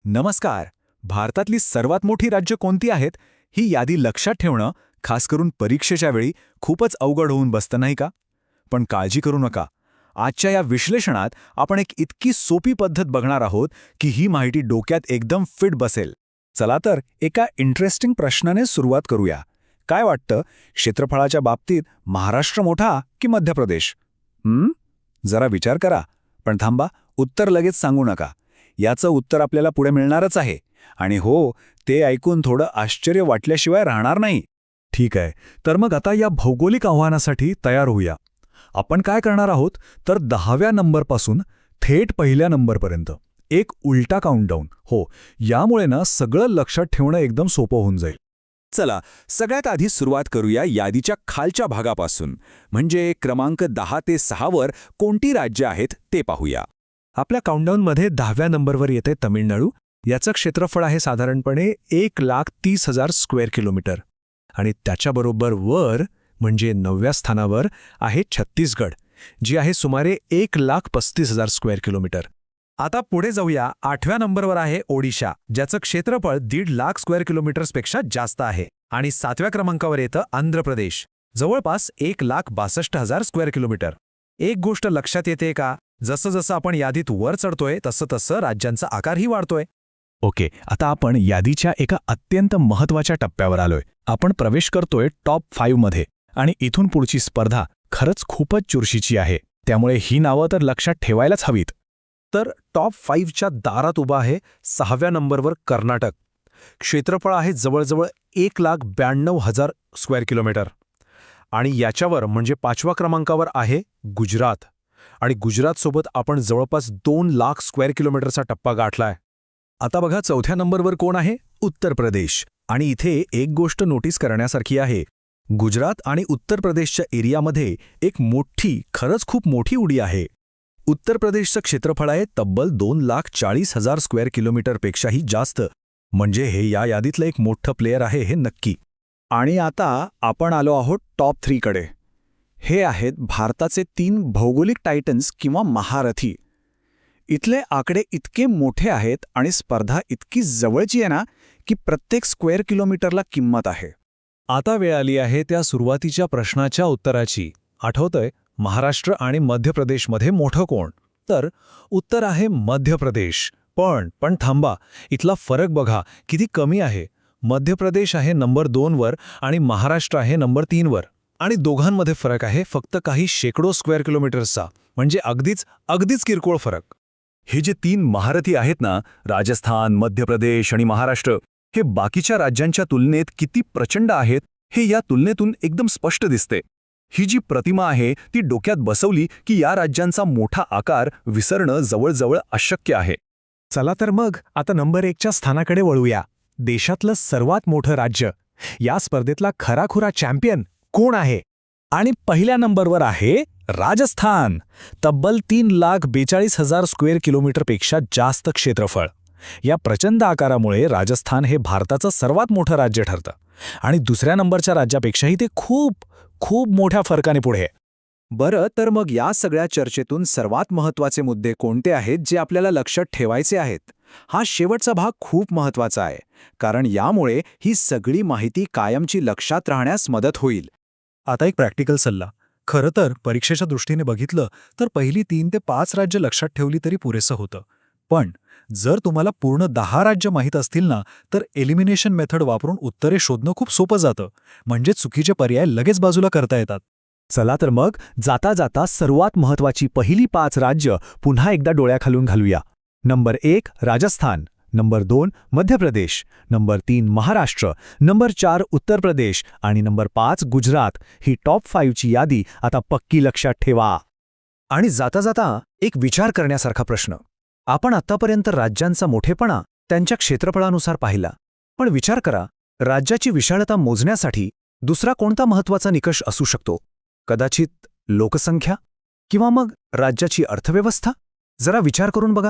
नमस्कार. भारतातली सर्वात मोठी राज्य कोणती आहेत ही यादी लक्षात ठेवणं खास करून परीक्षेच्या वेळी खूपच अवघड होऊन बसतं नाही का? पण काळजी करू नका. आजच्या या विश्लेषणात आपण एक इतकी सोपी पद्धत बघणार आहोत की ही माहिती डोक्यात एकदम फिट बसेल. चला तर एका इंटरेस्टिंग प्रश्नाने सुरुवात करूया. काय वाटतं, क्षेत्रफळाच्या बाबतीत महाराष्ट्र मोठा की मध्य प्रदेश? जरा विचार करा. पण थांबा, उत्तर लगेच सांगू नका. याचं उत्तर आपल्याला पुढे मिळणारच आहे. आणि हो, ते ऐकून थोडं आश्चर्य वाटल्याशिवाय राहणार नाही. ठीक आहे, तर मग आता या भौगोलिक आव्हानासाठी तयार होऊया. आपण काय करणार आहोत तर 10व्या नंबरपासून थेट पहिल्या नंबरपर्यंत एक उलटा काउंटडाऊन. हो, यामुळे ना सगळं लक्षात ठेवणं एकदम सोपं होऊन जाईल. चला, सगळ्यात आधी सुरुवात करूया यादीच्या खालच्या भागापासून, म्हणजे क्रमांक 10 ते 6 वर कोणती राज्य आहेत ते पाहूया. आपल्या काउंटडाऊनमध्ये 10व्या नंबरवर येते तमिळनाडू. याचं क्षेत्रफळ आहे साधारणपणे 1,30,000 स्क्वेअर किलोमीटर. आणि त्याच्याबरोबर वर म्हणजे 9व्या स्थानावर आहे छत्तीसगड, जी आहे सुमारे 1,35,000 स्क्वेअर किलोमीटर. आता पुढे जाऊया. 8व्या नंबरवर आहे ओडिशा, ज्याचं क्षेत्रफळ 1,50,000 स्क्वेअर किलोमीटर्सपेक्षा जास्त आहे. आणि 7व्या क्रमांकावर येतं आंध्र प्रदेश, जवळपास 1,62,000 स्क्वेअर किलोमीटर. एक गोष्ट लक्षात येते का? जसं जसं आपण यादीत वर चढतोय तसं तसं राज्यांचा आकारही वाढतोय. ओके, आता आपण यादीच्या एका अत्यंत महत्त्वाच्या टप्प्यावर आलोय. आपण प्रवेश करतोय टॉप 5 मध्ये. आणि इथून पुढची स्पर्धा खरंच खूपच चुरशीची आहे. त्यामुळे ही नावं तर लक्षात ठेवायलाच हवीत. तर टॉप 5च्या दारात उभा आहे 6व्या नंबरवर कर्नाटक. क्षेत्रफळ आहे जवळजवळ 1,92,000 स्क्वेअर किलोमीटर. आणि याच्यावर म्हणजे 5व्या क्रमांकावर आहे गुजरात. आणि गुजरातसोबत आपण जवळपास 2,00,000 स्क्वेअर किलोमीटरचा टप्पा गाठलाय. आता बघा 4थ्या नंबरवर कोण आहे? उत्तर प्रदेश. आणि इथे एक गोष्ट नोटीस करण्यासारखी आहे. गुजरात आणि उत्तर प्रदेशच्या एरियामध्ये एक मोठी, खरंच खूप मोठी उडी आहे. उत्तर प्रदेशचं क्षेत्रफळ आहे तब्बल 2,40,000 स्क्वेअर किलोमीटरपेक्षाही जास्त. म्हणजे हे या यादीतलं एक मोठं प्लेयर आहे, हे नक्की. आणि आता आपण आलो आहोत टॉप 3 कडे. हे आहेत भारताचे 3 भौगोलिक टायटन्स किंवा महारथी. इथले आकडे इतके मोठे आहेत आणि स्पर्धा इतकी जवळची आहे ना, की प्रत्येक स्क्वेअर किलोमीटरला किंमत आहे. आता वेळ आली आहे त्या सुरुवातीच्या प्रश्नाच्या उत्तराची. आठवतंय, महाराष्ट्र आणि मध्य प्रदेशमध्ये मोठं कोण? तर उत्तर आहे मध्य प्रदेश. पण थांबा, इथला फरक बघा किती कमी आहे. मध्य प्रदेश आहे नंबर 2 वर आणि महाराष्ट्र आहे नंबर 3 वर. आणि दोघांमध्ये फरक आहे फक्त काही शेकडो स्क्वेअर किलोमीटर्सचा. म्हणजे अगदीच किरकोळ फरक. हे जे 3 महारथी आहेत ना, राजस्थान, मध्य प्रदेश आणि महाराष्ट्र, हे बाकीच्या राज्यांच्या तुलनेत किती प्रचंड आहेत हे या तुलनेतून एकदम स्पष्ट दिसते. ही जी प्रतिमा आहे ती डोक्यात बसवली की या राज्यांचा मोठा आकार विसरणं जवळजवळ अशक्य आहे. चला तर मग आता नंबर 1च्या स्थानाकडे वळूया. देशातलं सर्वात मोठं राज्य. या स्पर्धेतला खराखुरा चॅम्पियन कोण आहे? आणि पहिल्या नंबरवर आहे राजस्थान. तब्बल 3,42,000 स्क्वेअर किलोमीटरपेक्षा जास्त क्षेत्रफळ. या प्रचंड आकारामुळे राजस्थान हे भारताचं सर्वात मोठं राज्य ठरतं. आणि दुसऱ्या नंबरच्या राज्यापेक्षाही ते खूप मोठ्या फरकाने पुढे आहे. बरं, तर मग या सगळ्या चर्चेतून सर्वात महत्त्वाचे मुद्दे कोणते आहेत जे आपल्याला लक्षात ठेवायचे आहेत? हा शेवटचा भाग खूप महत्त्वाचा आहे, कारण यामुळे ही सगळी माहिती कायमची लक्षात राहण्यास मदत होईल. आता एक प्रॅक्टिकल सल्ला. खरं तर परीक्षेच्या दृष्टीने बघितलं तर पहिली 3 ते 5 राज्य लक्षात ठेवली तरी पुरेसं होतं. पण जर तुम्हाला पूर्ण 10 राज्य माहीत असतील ना, तर एलिमिनेशन मेथड वापरून उत्तरे शोधणं खूप सोपं जातं. म्हणजे चुकीचे पर्याय लगेच बाजूला करता येतात. चला तर मग जाता जाता सर्वात महत्त्वाची पहिली 5 राज्य पुन्हा एकदा डोळ्याखालून घालूया. Number 1 Rajasthan, number 2 Madhya Pradesh, number 3 Maharashtra, number 4 Uttar Pradesh आणि नंबर 5 गुजरात. ही टॉप 5ची यादी आता पक्की लक्षात ठेवा. आणि जाता जाता एक विचार करण्यासारखा प्रश्न. आपण आत्तापर्यंत राज्यांचा मोठेपणा त्यांच्या क्षेत्रफळानुसार पाहिला. पण विचार करा, राज्याची विशालता मोजण्यासाठी दुसरा कोणता महत्त्वाचा निकष असू शकतो? कदाचित लोकसंख्या? किंवा मग राज्याची अर्थव्यवस्था? जरा विचार करून बघा.